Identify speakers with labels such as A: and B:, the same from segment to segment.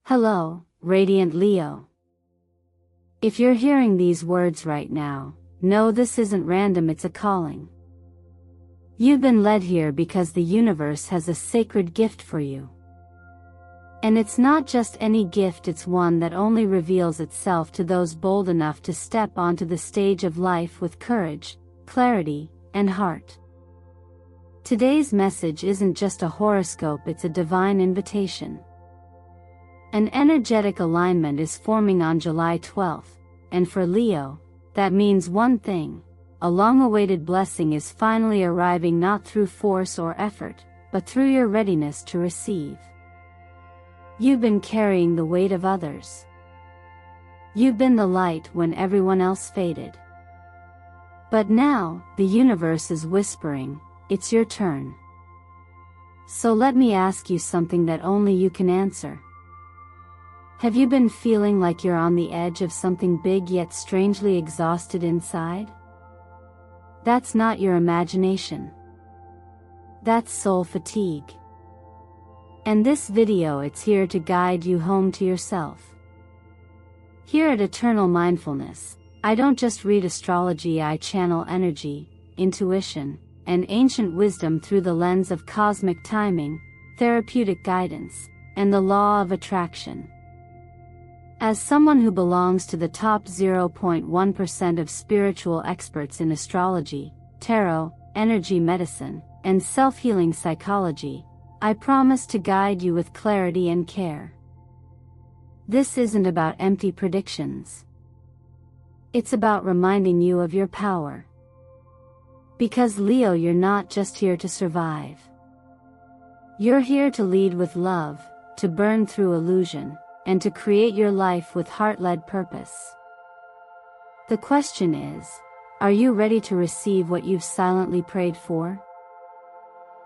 A: Hello, Radiant Leo. If you're hearing these words right now, know this isn't random, it's a calling. You've been led here because the universe has a sacred gift for you. And it's not just any gift, it's one that only reveals itself to those bold enough to step onto the stage of life with courage, clarity, and heart. Today's message isn't just a horoscope, it's a divine invitation. An energetic alignment is forming on July 12th, and for Leo, that means one thing: a long-awaited blessing is finally arriving, not through force or effort, but through your readiness to receive. You've been carrying the weight of others. You've been the light when everyone else faded. But now, the universe is whispering, it's your turn. So let me ask you something that only you can answer. Have you been feeling like you're on the edge of something big yet strangely exhausted inside? That's not your imagination. That's soul fatigue. And this video, it's here to guide you home to yourself. Here at Eternal Mindfulness, I don't just read astrology, I channel energy, intuition, and ancient wisdom through the lens of cosmic timing, therapeutic guidance, and the law of attraction. As someone who belongs to the top 0.1% of spiritual experts in astrology, tarot, energy medicine, and self-healing psychology, I promise to guide you with clarity and care. This isn't about empty predictions. It's about reminding you of your power. Because Leo, you're not just here to survive. You're here to lead with love, to burn through illusion, and to create your life with heart-led purpose. The question is, are you ready to receive what you've silently prayed for?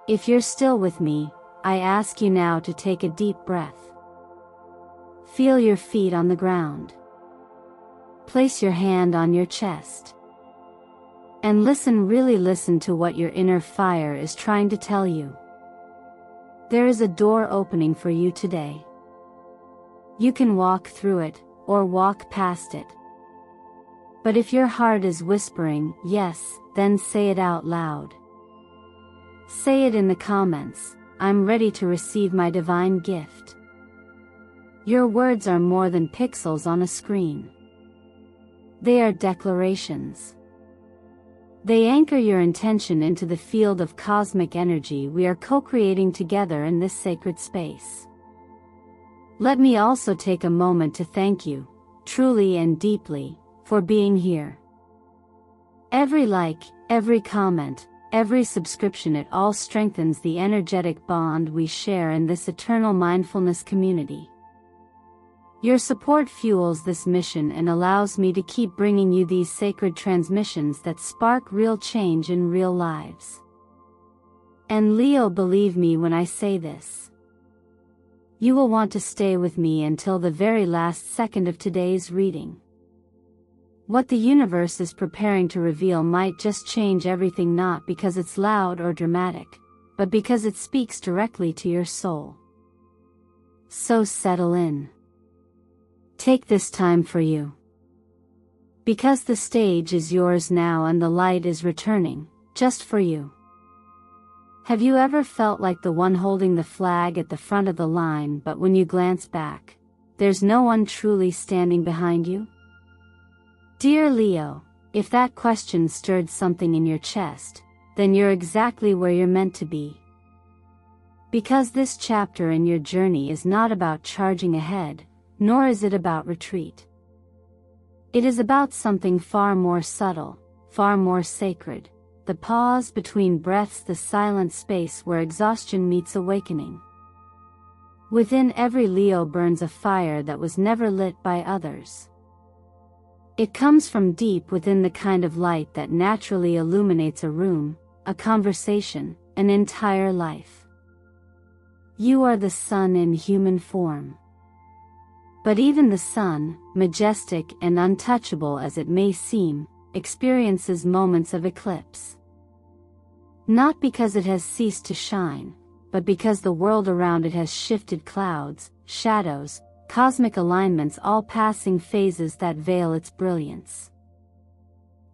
A: If you're still with me, I ask you now to take a deep breath. Feel your feet on the ground. Place your hand on your chest. And really listen to what your inner fire is trying to tell you. There is a door opening for you today. You can walk through it, or walk past it. But if your heart is whispering, yes, then say it out loud. Say it in the comments: I'm ready to receive my divine gift. Your words are more than pixels on a screen. They are declarations. They anchor your intention into the field of cosmic energy we are co-creating together in this sacred space. Let me also take a moment to thank you, truly and deeply, for being here. Every like, every comment, every subscription, it all strengthens the energetic bond we share in this eternal mindfulness community. Your support fuels this mission and allows me to keep bringing you these sacred transmissions that spark real change in real lives. And Leo, believe me when I say this. You will want to stay with me until the very last second of today's reading. What the universe is preparing to reveal might just change everything, not because it's loud or dramatic, but because it speaks directly to your soul. So settle in. Take this time for you. Because the stage is yours now and the light is returning, just for you. Have you ever felt like the one holding the flag at the front of the line, but when you glance back, there's no one truly standing behind you? Dear Leo, if that question stirred something in your chest, then you're exactly where you're meant to be. Because this chapter in your journey is not about charging ahead, nor is it about retreat. It is about something far more subtle, far more sacred. The pause between breaths, the silent space where exhaustion meets awakening. Within every Leo burns a fire that was never lit by others. It comes from deep within, the kind of light that naturally illuminates a room, a conversation, an entire life. You are the sun in human form. But even the sun, majestic and untouchable as it may seem, experiences moments of eclipse. Not because it has ceased to shine, but because the world around it has shifted. Clouds, shadows, cosmic alignments, all passing phases that veil its brilliance.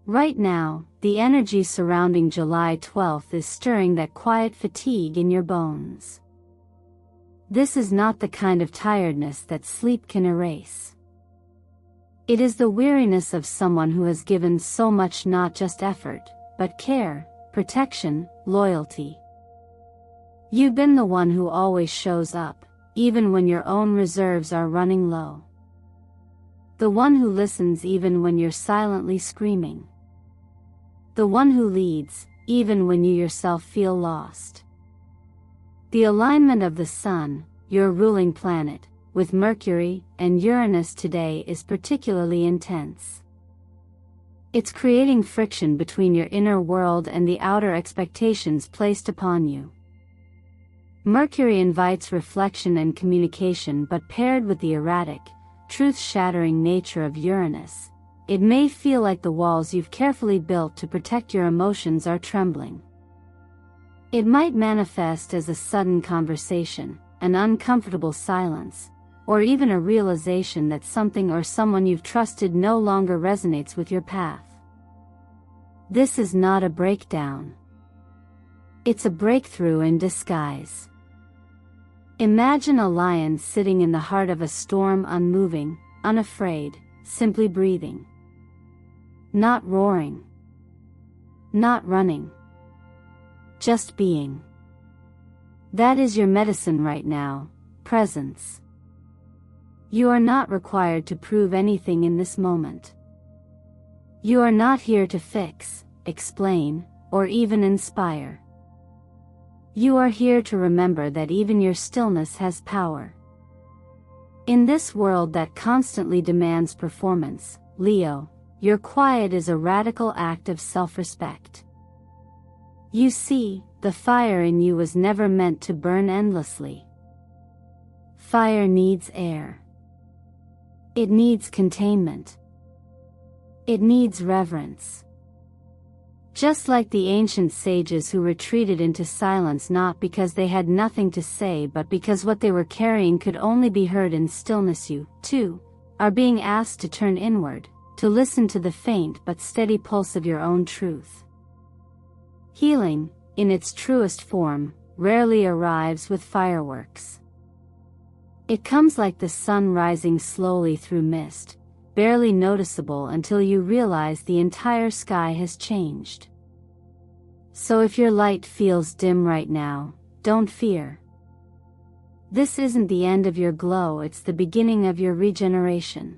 A: Right now, the energy surrounding July 12th is stirring that quiet fatigue in your bones. This is not the kind of tiredness that sleep can erase. It is the weariness of someone who has given so much, not just effort, but care, protection, loyalty. You've been the one who always shows up, even when your own reserves are running low. The one who listens even when you're silently screaming. The one who leads, even when you yourself feel lost. The alignment of the Sun, your ruling planet, with Mercury and Uranus today is particularly intense. It's creating friction between your inner world and the outer expectations placed upon you. Mercury invites reflection and communication, but paired with the erratic, truth-shattering nature of Uranus, it may feel like the walls you've carefully built to protect your emotions are trembling. It might manifest as a sudden conversation, an uncomfortable silence, or even a realization that something or someone you've trusted no longer resonates with your path. This is not a breakdown. It's a breakthrough in disguise. Imagine a lion sitting in the heart of a storm, unmoving, unafraid, simply breathing. Not roaring. Not running. Just being. That is your medicine right now, presence. You are not required to prove anything in this moment. You are not here to fix, explain, or even inspire. You are here to remember that even your stillness has power. In this world that constantly demands performance, Leo, your quiet is a radical act of self-respect. You see, the fire in you was never meant to burn endlessly. Fire needs air. It needs containment. It needs reverence. Just like the ancient sages who retreated into silence not because they had nothing to say but because what they were carrying could only be heard in stillness, you, too, are being asked to turn inward, to listen to the faint but steady pulse of your own truth. Healing, in its truest form, rarely arrives with fireworks. It comes like the sun rising slowly through mist, barely noticeable until you realize the entire sky has changed. So if your light feels dim right now, don't fear. This isn't the end of your glow, it's the beginning of your regeneration.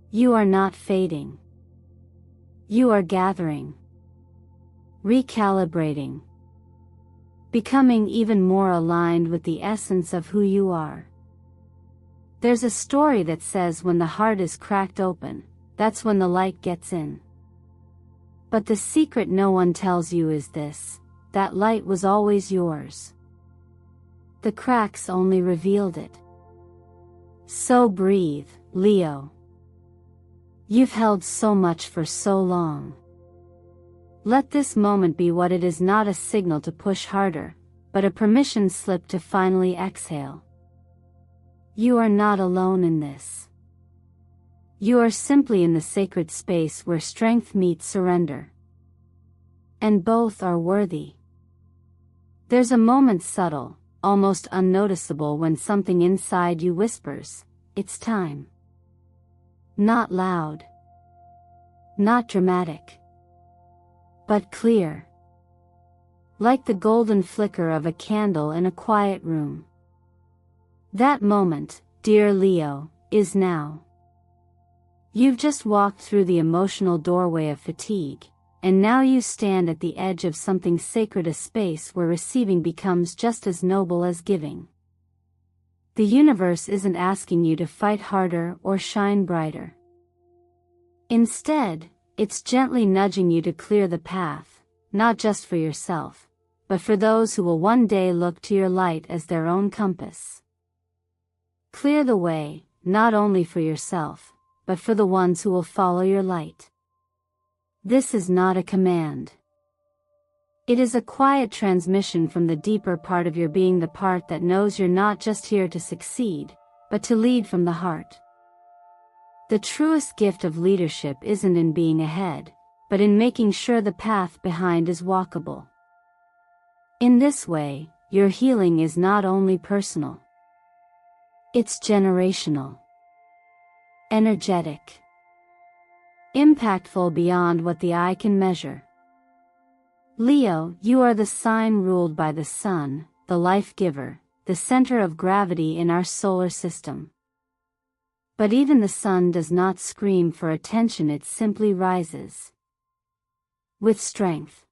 A: You are not fading. You are gathering. Recalibrating. Becoming even more aligned with the essence of who you are. There's a story that says when the heart is cracked open, that's when the light gets in. But the secret no one tells you is this: that light was always yours. The cracks only revealed it. So breathe, Leo. You've held so much for so long. Let this moment be what it is, not a signal to push harder, but a permission slip to finally exhale. You are not alone in this. You are simply in the sacred space where strength meets surrender. And both are worthy. There's a moment subtle, almost unnoticeable, when something inside you whispers, "It's time." Not loud. Not dramatic. But clear. Like the golden flicker of a candle in a quiet room. That moment, dear Leo, is now. You've just walked through the emotional doorway of fatigue, and now you stand at the edge of something sacred, a space where receiving becomes just as noble as giving. The universe isn't asking you to fight harder or shine brighter. Instead, it's gently nudging you to clear the path, not just for yourself, but for those who will one day look to your light as their own compass. Clear the way, not only for yourself, but for the ones who will follow your light. This is not a command. It is a quiet transmission from the deeper part of your being, the part that knows you're not just here to succeed, but to lead from the heart. The truest gift of leadership isn't in being ahead, but in making sure the path behind is walkable. In this way, your healing is not only personal. It's generational, energetic, impactful beyond what the eye can measure. Leo, you are the sign ruled by the sun, the life giver, the center of gravity in our solar system. But even the sun does not scream for attention, it simply rises. With strength.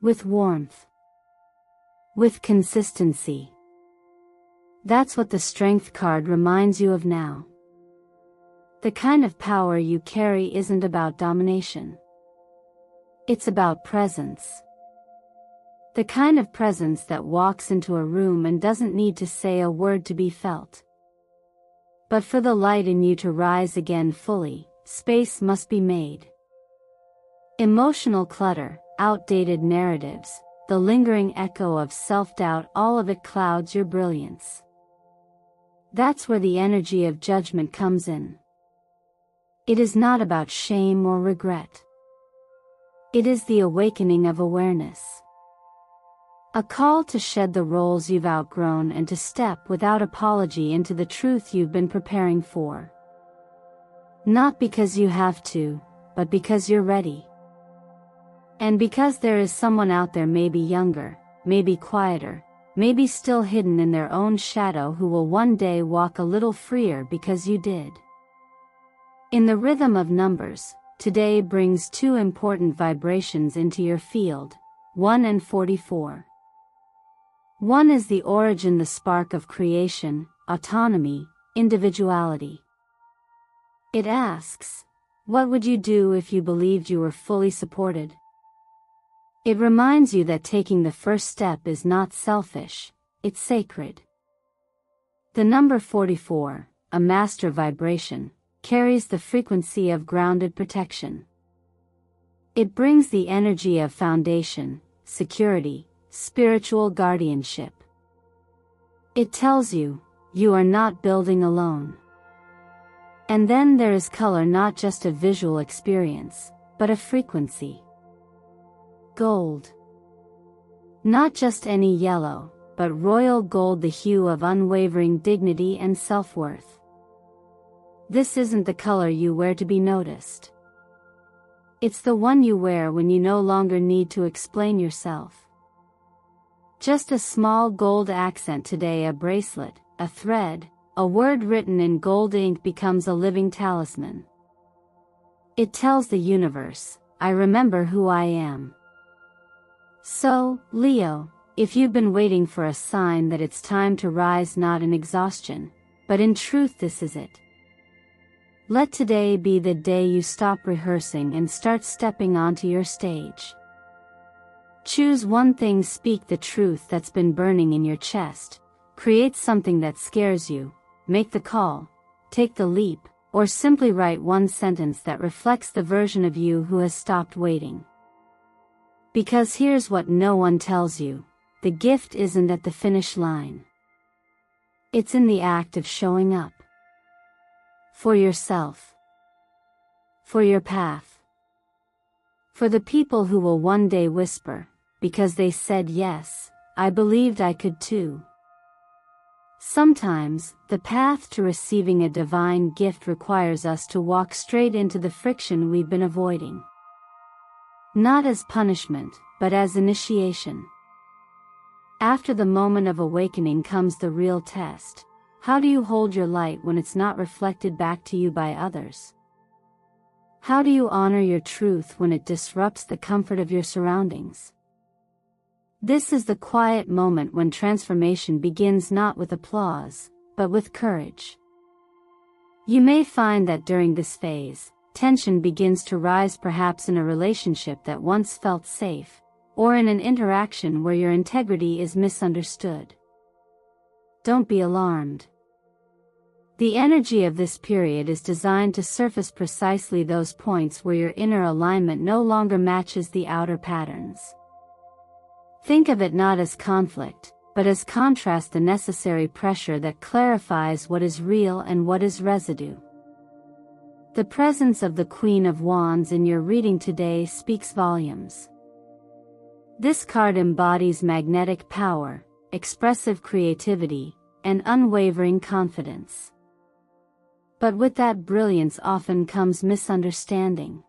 A: With warmth. With consistency. That's what the Strength card reminds you of now. The kind of power you carry isn't about domination. It's about presence. The kind of presence that walks into a room and doesn't need to say a word to be felt. But for the light in you to rise again fully, space must be made. Emotional clutter, outdated narratives, the lingering echo of self-doubt, all of it clouds your brilliance. That's where the energy of judgment comes in. It is not about shame or regret. It is the awakening of awareness. A call to shed the roles you've outgrown and to step without apology into the truth you've been preparing for. Not because you have to, but because you're ready. And because there is someone out there, maybe younger, maybe quieter, maybe still hidden in their own shadow, who will one day walk a little freer because you did. In the rhythm of numbers, today brings two important vibrations into your field, 1 and 44. 1 is the origin, the spark of creation, autonomy, individuality. It asks, what would you do if you believed you were fully supported? It reminds you that taking the first step is not selfish, it's sacred. The number 44, a master vibration, carries the frequency of grounded protection. It brings the energy of foundation, security, spiritual guardianship. It tells you, you are not building alone. And then there is color, not just a visual experience, but a frequency. Gold. Not just any yellow, but royal gold, the hue of unwavering dignity and self-worth. This isn't the color you wear to be noticed. It's the one you wear when you no longer need to explain yourself. Just a small gold accent today, a bracelet, a thread, a word written in gold ink becomes a living talisman. It tells the universe, I remember who I am. So, Leo, if you've been waiting for a sign that it's time to rise, not in exhaustion, but in truth, this is it. Let today be the day you stop rehearsing and start stepping onto your stage. Choose one thing, speak the truth that's been burning in your chest, create something that scares you, make the call, take the leap, or simply write one sentence that reflects the version of you who has stopped waiting. Because here's what no one tells you, the gift isn't at the finish line. It's in the act of showing up. For yourself. For your path. For the people who will one day whisper, because they said yes, I believed I could too. Sometimes, the path to receiving a divine gift requires us to walk straight into the friction we've been avoiding. Not as punishment, but as initiation. After the moment of awakening comes the real test. How do you hold your light when it's not reflected back to you by others? How do you honor your truth when it disrupts the comfort of your surroundings? This is the quiet moment when transformation begins, not with applause, but with courage. You may find that during this phase, tension begins to rise, perhaps in a relationship that once felt safe, or in an interaction where your integrity is misunderstood. Don't be alarmed. The energy of this period is designed to surface precisely those points where your inner alignment no longer matches the outer patterns. Think of it not as conflict, but as contrast the necessary pressure that clarifies what is real and what is residue. The presence of the Queen of Wands in your reading today speaks volumes. This card embodies magnetic power, expressive creativity, and unwavering confidence. But with that brilliance often comes misunderstanding.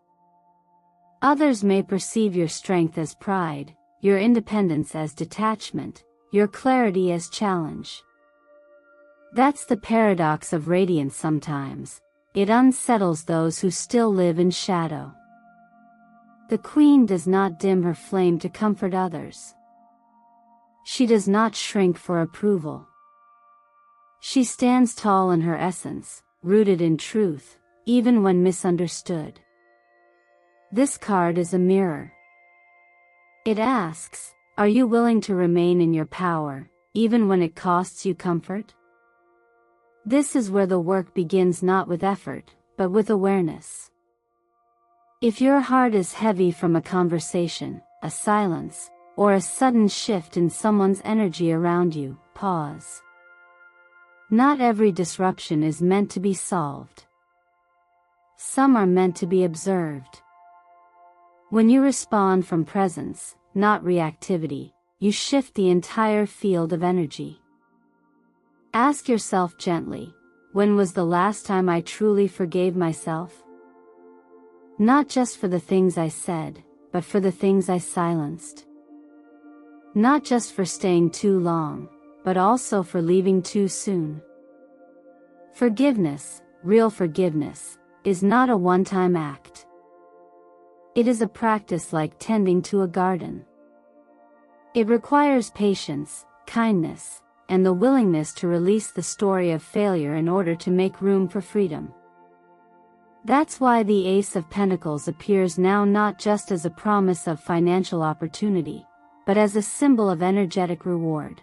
A: Others may perceive your strength as pride, your independence as detachment, your clarity as challenge. That's the paradox of radiance sometimes. It unsettles those who still live in shadow. The Queen does not dim her flame to comfort others. She does not shrink for approval. She stands tall in her essence, rooted in truth, even when misunderstood. This card is a mirror. It asks, are you willing to remain in your power, even when it costs you comfort? This is where the work begins, not with effort, but with awareness. If your heart is heavy from a conversation, a silence, or a sudden shift in someone's energy around you, pause. Not every disruption is meant to be solved. Some are meant to be observed. When you respond from presence, not reactivity, you shift the entire field of energy. Ask yourself gently, when was the last time I truly forgave myself? Not just for the things I said, but for the things I silenced. Not just for staying too long, but also for leaving too soon. Forgiveness, real forgiveness, is not a one-time act. It is a practice like tending to a garden. It requires patience, kindness, and the willingness to release the story of failure in order to make room for freedom. That's why the Ace of Pentacles appears now not just as a promise of financial opportunity, but as a symbol of energetic reward.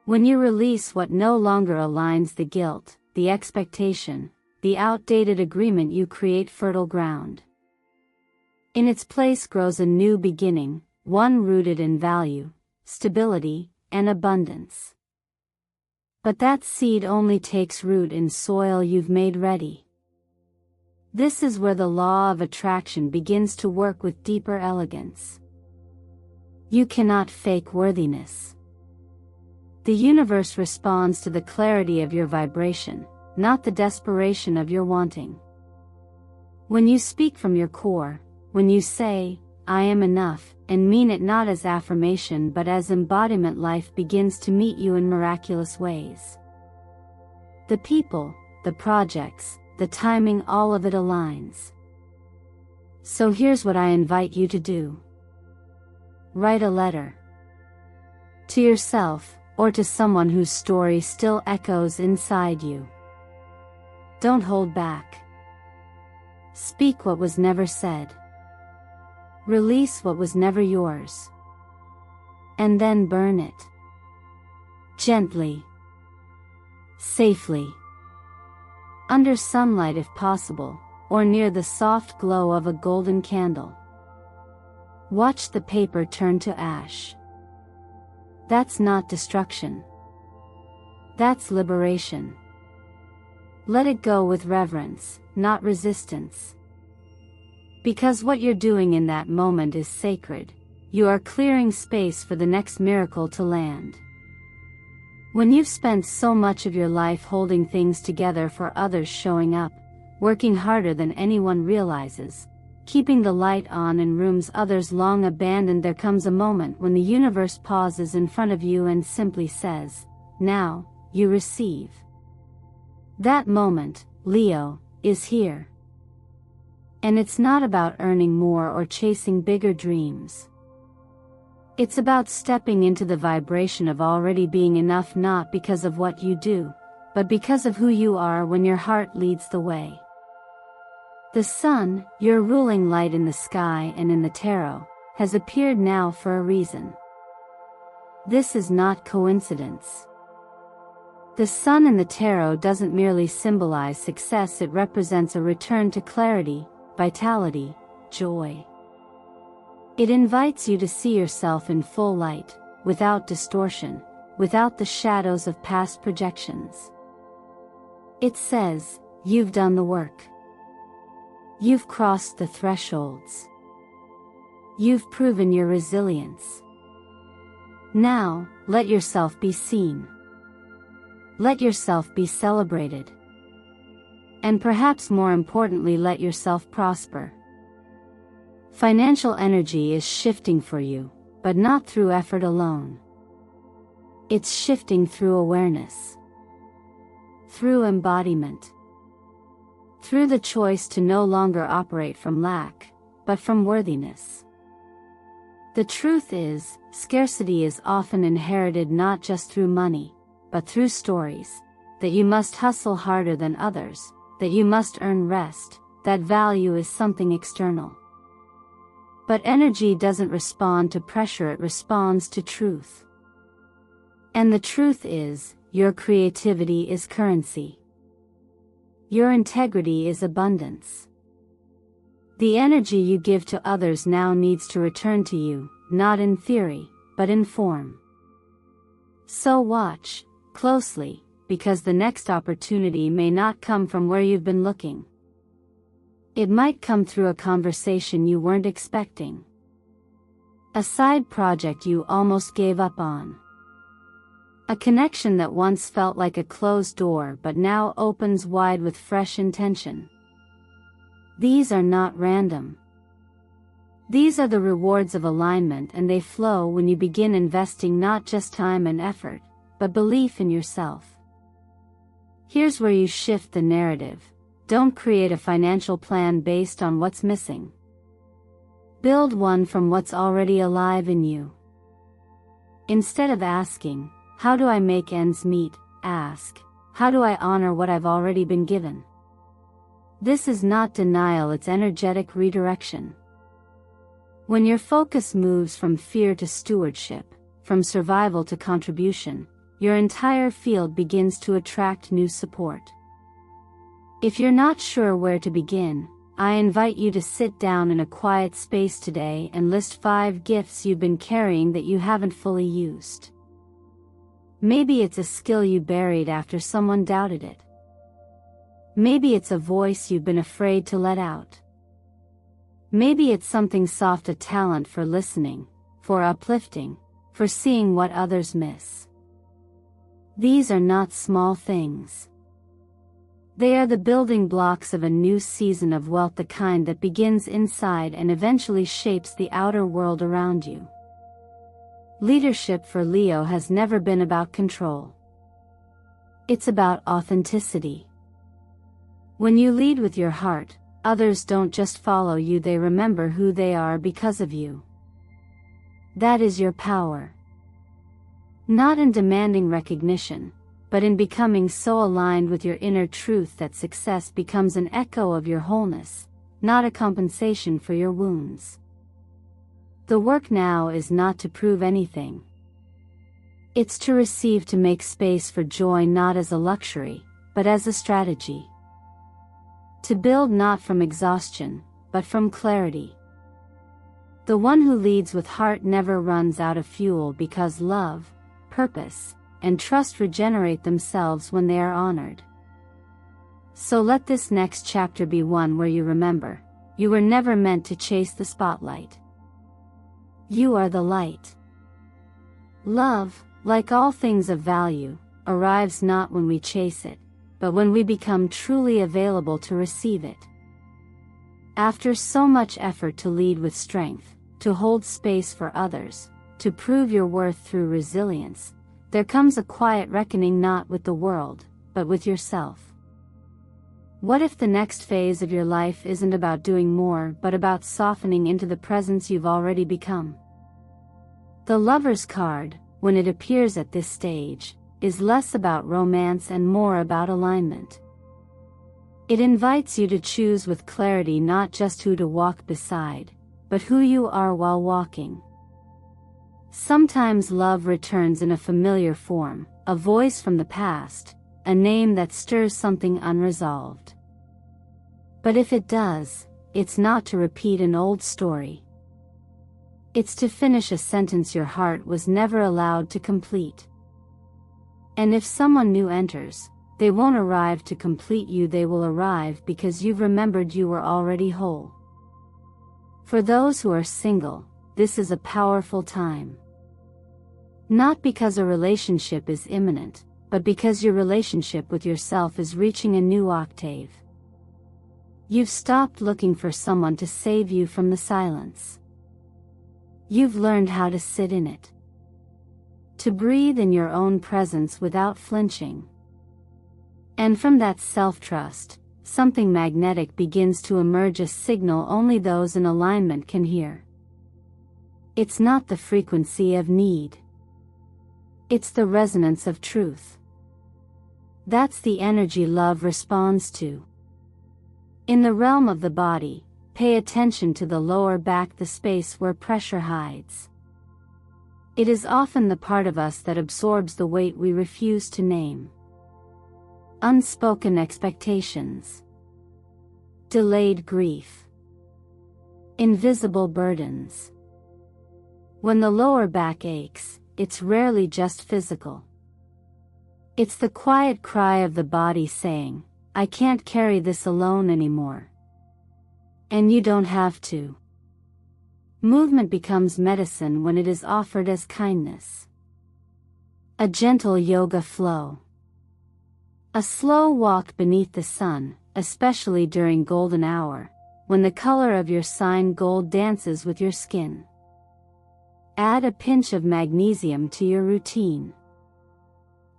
A: When you release what no longer aligns, the guilt, the expectation, the outdated agreement, you create fertile ground. In its place grows a new beginning, one rooted in value, stability, and abundance. But that seed only takes root in soil you've made ready. This is where the law of attraction begins to work with deeper elegance. You cannot fake worthiness. The universe responds to the clarity of your vibration, not the desperation of your wanting. When you speak from your core, when you say, I am enough, and mean it not as affirmation but as embodiment, life begins to meet you in miraculous ways. The people, the projects, the timing, all of it aligns. So here's what I invite you to do. Write a letter. To yourself, or to someone whose story still echoes inside you. Don't hold back. Speak what was never said. Release what was never yours. And then burn it. Gently. Safely. Under sunlight if possible, or near the soft glow of a golden candle. Watch the paper turn to ash. That's not destruction. That's liberation. Let it go with reverence, not resistance. Because what you're doing in that moment is sacred, you are clearing space for the next miracle to land. When you've spent so much of your life holding things together for others, showing up, working harder than anyone realizes, keeping the light on in rooms others long abandoned, there comes a moment when the universe pauses in front of you and simply says, now, you receive. That moment, Leo, is here. And it's not about earning more or chasing bigger dreams. It's about stepping into the vibration of already being enough, not because of what you do, but because of who you are when your heart leads the way. The sun, your ruling light in the sky and in the tarot, has appeared now for a reason. This is not coincidence. The sun in the tarot doesn't merely symbolize success, it represents a return to clarity, vitality, joy. It invites you to see yourself in full light, without distortion, without the shadows of past projections. It says, you've done the work. You've crossed the thresholds. You've proven your resilience. Now, let yourself be seen. Let yourself be celebrated. And perhaps more importantly, let yourself prosper. Financial energy is shifting for you, but not through effort alone. It's shifting through awareness, through embodiment, through the choice to no longer operate from lack, but from worthiness. The truth is, scarcity is often inherited not just through money, but through stories, that you must hustle harder than others, that you must earn rest, that value is something external. But energy doesn't respond to pressure, it responds to truth. And the truth is, your creativity is currency. Your integrity is abundance. The energy you give to others now needs to return to you, not in theory, but in form. So watch closely, because the next opportunity may not come from where you've been looking. It might come through a conversation you weren't expecting. A side project you almost gave up on. A connection that once felt like a closed door but now opens wide with fresh intention. These are not random. These are the rewards of alignment, and they flow when you begin investing not just time and effort, but belief in yourself. Here's where you shift the narrative. Don't create a financial plan based on what's missing. Build one from what's already alive in you. Instead of asking, how do I make ends meet? Ask, how do I honor what I've already been given? This is not denial, it's energetic redirection. When your focus moves from fear to stewardship, from survival to contribution, your entire field begins to attract new support. If you're not sure where to begin, I invite you to sit down in a quiet space today and list 5 gifts you've been carrying that you haven't fully used. Maybe it's a skill you buried after someone doubted it. Maybe it's a voice you've been afraid to let out. Maybe it's something soft, a talent for listening, for uplifting, for seeing what others miss. These are not small things. They are the building blocks of a new season of wealth, the kind that begins inside and eventually shapes the outer world around you. Leadership for Leo has never been about control. It's about authenticity. When you lead with your heart, others don't just follow you, they remember who they are because of you. That is your power. Not in demanding recognition, but in becoming so aligned with your inner truth that success becomes an echo of your wholeness, not a compensation for your wounds. The work now is not to prove anything. It's to receive, to make space for joy, not as a luxury, but as a strategy. To build not from exhaustion, but from clarity. The one who leads with heart never runs out of fuel, because love, purpose, and trust regenerate themselves when they are honored. So let this next chapter be one where you remember, you were never meant to chase the spotlight. You are the light. Love, like all things of value, arrives not when we chase it, but when we become truly available to receive it. After so much effort to lead with strength, to hold space for others, to prove your worth through resilience, there comes a quiet reckoning, not with the world, but with yourself. What if the next phase of your life isn't about doing more, but about softening into the presence you've already become? The Lover's card, when it appears at this stage, is less about romance and more about alignment. It invites you to choose with clarity not just who to walk beside, but who you are while walking. Sometimes love returns in a familiar form, a voice from the past, a name that stirs something unresolved. But if it does, it's not to repeat an old story. It's to finish a sentence your heart was never allowed to complete. And if someone new enters, they won't arrive to complete you, they will arrive because you've remembered you were already whole. For those who are single, this is a powerful time. Not because a relationship is imminent, but because your relationship with yourself is reaching a new octave. You've stopped looking for someone to save you from the silence. You've learned how to sit in it. To breathe in your own presence without flinching. And from that self-trust, something magnetic begins to emerge, a signal only those in alignment can hear. It's not the frequency of need. It's the resonance of truth. That's the energy love responds to. In the realm of the body, pay attention to the lower back, the space where pressure hides. It is often the part of us that absorbs the weight we refuse to name. Unspoken expectations. Delayed grief. Invisible burdens. When the lower back aches, it's rarely just physical. It's the quiet cry of the body saying, I can't carry this alone anymore. And you don't have to. Movement becomes medicine when it is offered as kindness. A gentle yoga flow. A slow walk beneath the sun, especially during golden hour, when the color of your sign gold dances with your skin. Add a pinch of magnesium to your routine.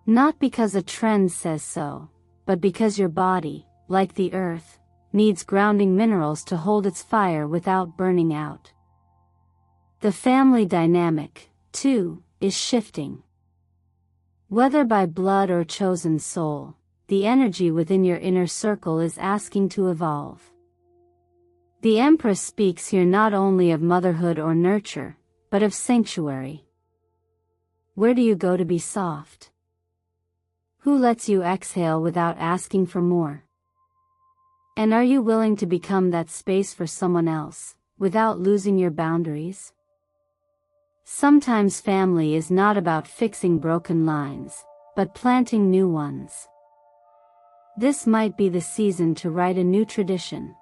A: Not because a trend says so, but because your body, like the earth, needs grounding minerals to hold its fire without burning out. The family dynamic, too, is shifting. Whether by blood or chosen soul, the energy within your inner circle is asking to evolve. The Empress speaks here not only of motherhood or nurture, but of sanctuary. Where do you go to be soft? Who lets you exhale without asking for more? And are you willing to become that space for someone else, without losing your boundaries? Sometimes family is not about fixing broken lines, but planting new ones. This might be the season to write a new tradition.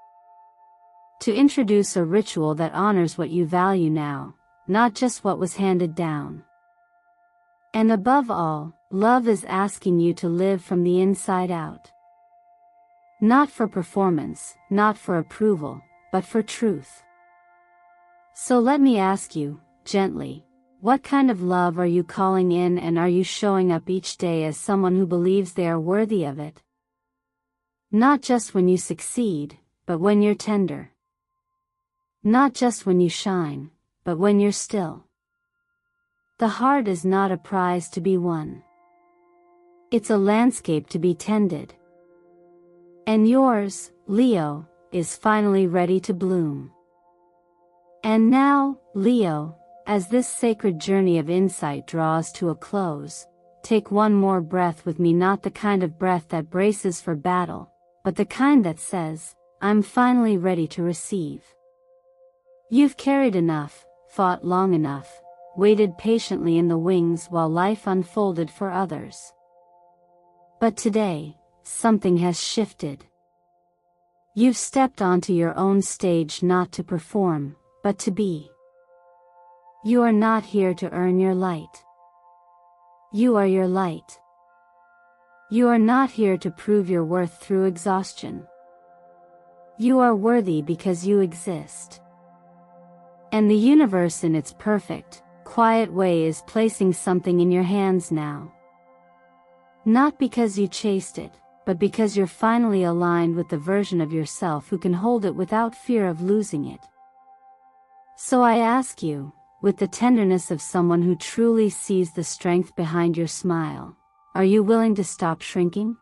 A: To introduce a ritual that honors what you value now, not just what was handed down. And above all, love is asking you to live from the inside out. Not for performance, not for approval, but for truth. So let me ask you, gently, what kind of love are you calling in, and are you showing up each day as someone who believes they are worthy of it? Not just when you succeed, but when you're tender. Not just when you shine, but when you're still. The heart is not a prize to be won. It's a landscape to be tended. And yours, Leo, is finally ready to bloom. And now, Leo, as this sacred journey of insight draws to a close, take one more breath with me, not the kind of breath that braces for battle, but the kind that says, I'm finally ready to receive. You've carried enough, fought long enough, waited patiently in the wings while life unfolded for others. But today, something has shifted. You've stepped onto your own stage not to perform, but to be. You are not here to earn your light. You are your light. You are not here to prove your worth through exhaustion. You are worthy because you exist. And the universe in its perfect, quiet way is placing something in your hands now. Not because you chased it, but because you're finally aligned with the version of yourself who can hold it without fear of losing it. So I ask you, with the tenderness of someone who truly sees the strength behind your smile, are you willing to stop shrinking?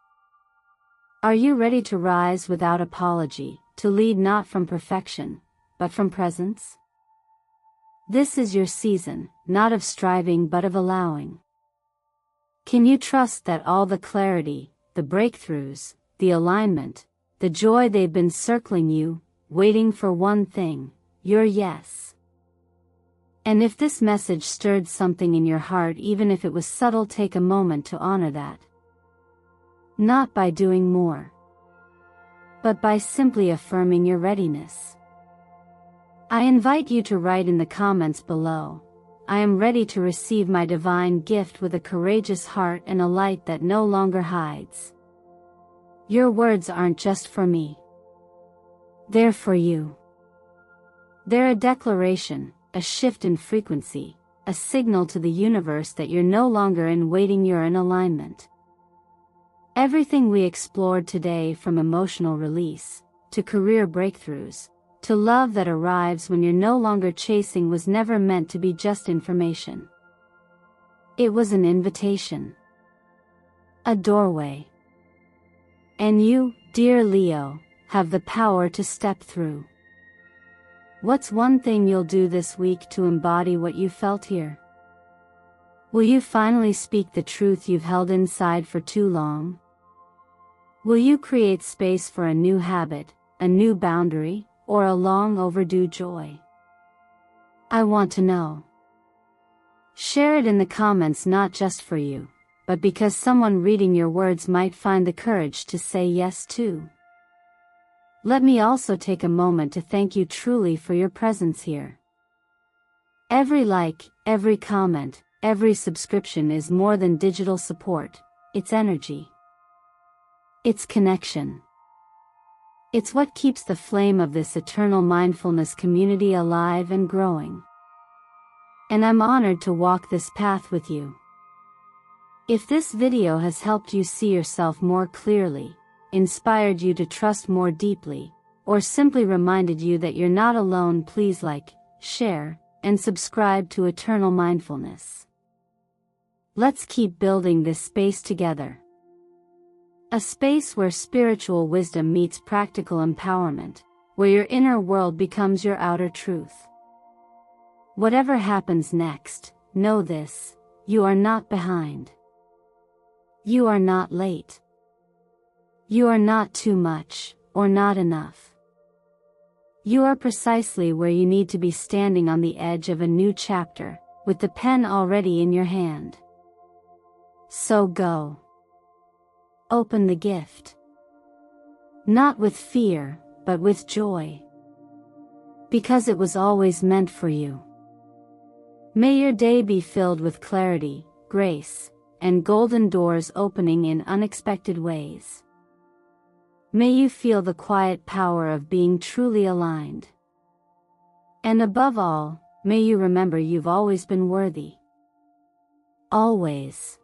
A: Are you ready to rise without apology, to lead not from perfection, but from presence? This is your season, not of striving but of allowing. Can you trust that all the clarity, the breakthroughs, the alignment, the joy, they've been circling you, waiting for one thing, your yes? And if this message stirred something in your heart, even if it was subtle, take a moment to honor that. Not by doing more, but by simply affirming your readiness. I invite you to write in the comments below, "I am ready to receive my divine gift with a courageous heart and a light that no longer hides." Your words aren't just for me. They're for you. They're a declaration, a shift in frequency, a signal to the universe that you're no longer in waiting, you're in alignment. Everything we explored today, from emotional release, to career breakthroughs, to love that arrives when you're no longer chasing, was never meant to be just information. It was an invitation. A doorway. And you, dear Leo, have the power to step through. What's one thing you'll do this week to embody what you felt here? Will you finally speak the truth you've held inside for too long? Will you create space for a new habit, a new boundary, or a long overdue joy? I want to know. Share it in the comments, not just for you, but because someone reading your words might find the courage to say yes too. Let me also take a moment to thank you truly for your presence here. Every like, every comment, every subscription is more than digital support, it's energy. It's connection. It's what keeps the flame of this eternal mindfulness community alive and growing. And I'm honored to walk this path with you. If this video has helped you see yourself more clearly, inspired you to trust more deeply, or simply reminded you that you're not alone, please like, share, and subscribe to Eternal Mindfulness. Let's keep building this space together. A space where spiritual wisdom meets practical empowerment, where your inner world becomes your outer truth. Whatever happens next, know this: you are not behind. You are not late. You are not too much, or not enough. You are precisely where you need to be, standing on the edge of a new chapter, with the pen already in your hand. So go. Open the gift. Not with fear, but with joy. Because it was always meant for you. May your day be filled with clarity, grace, and golden doors opening in unexpected ways. May you feel the quiet power of being truly aligned. And above all, may you remember you've always been worthy. Always.